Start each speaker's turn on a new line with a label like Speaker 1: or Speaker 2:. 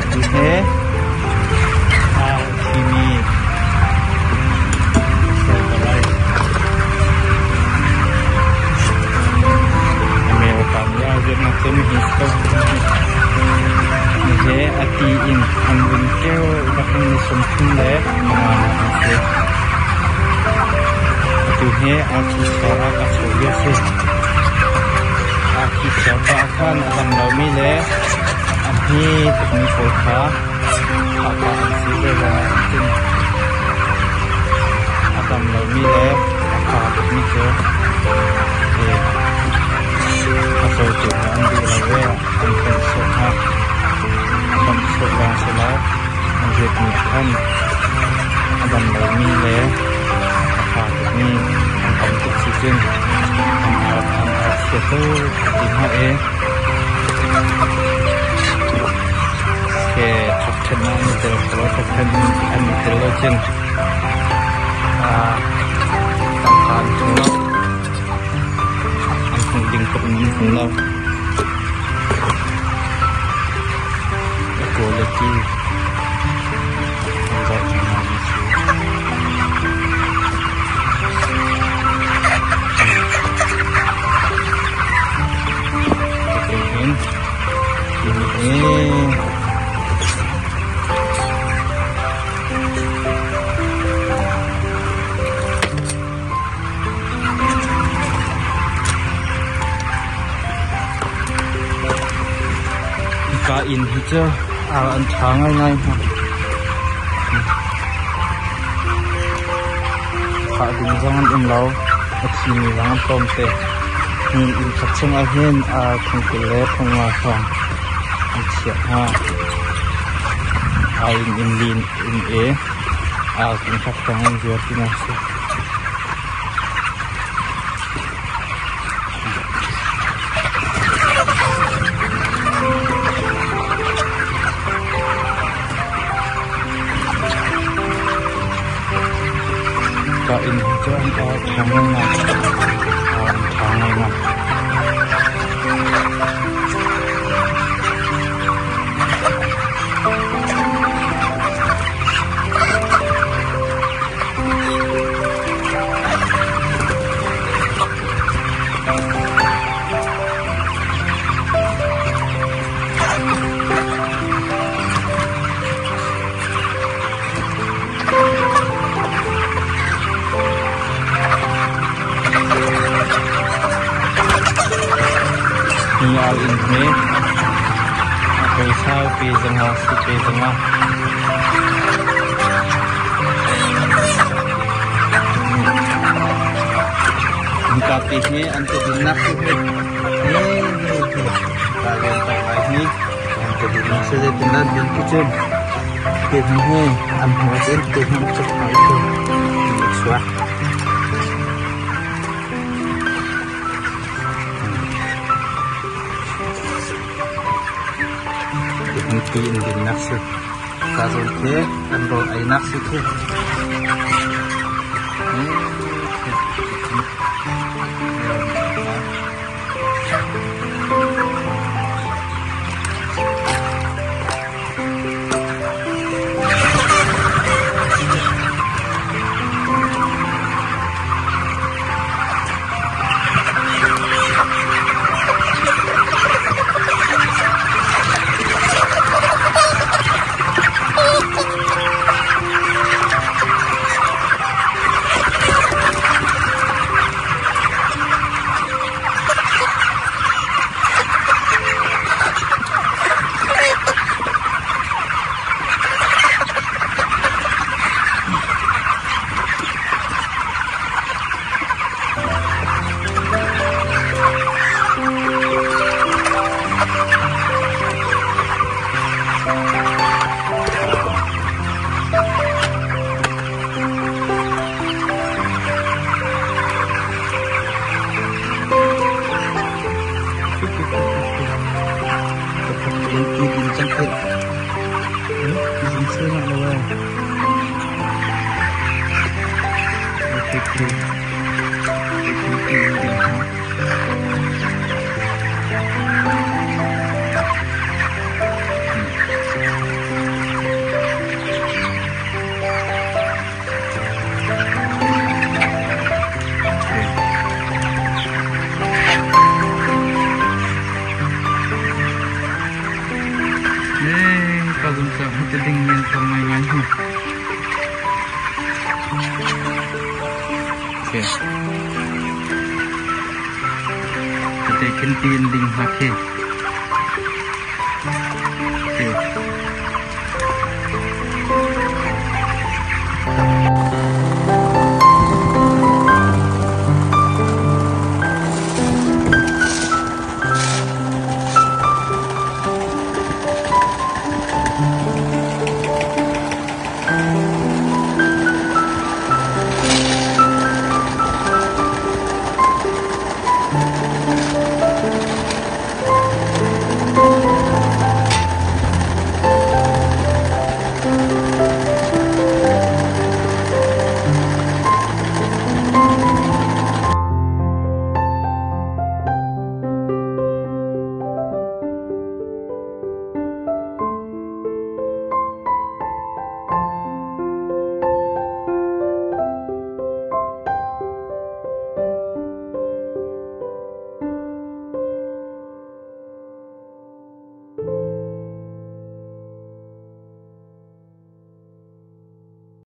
Speaker 1: tu he sini saya balai kami utama je macam histo je ati in anggun keo bahkan sumsum le mengamati tu he aku suara kacu biasa aku siapa akan adam lami le ini teknik polka apa sih dengan adam lami le apa teknik je atau jangan dilakukan untuk soal soal menjadikan adam lami le apa teknik untuk sistem itu dimana ke terkenal itu terkenal intelijen tangkapan semua langsung lingkup semua kualiti enggak kain hijau alam tangan lain pak jangan umlau sini jangan tomte ini kacang ahin kungkule pengasang siapa ain inlin in kungkap tangan jual nasi kain hijau tangan Nyal ini aku tahu pezengah si pezengah kapihnya antu dinak itu kalian pakai ini antu dinak saja dinak dan kecil kapihnya ambil itu cepat itu suah Mungkin di nasi, kalau ke, ambil air nasi ke. Kalau sa kita dengan kamay ngayon. Okay. Kita kentin ding hake.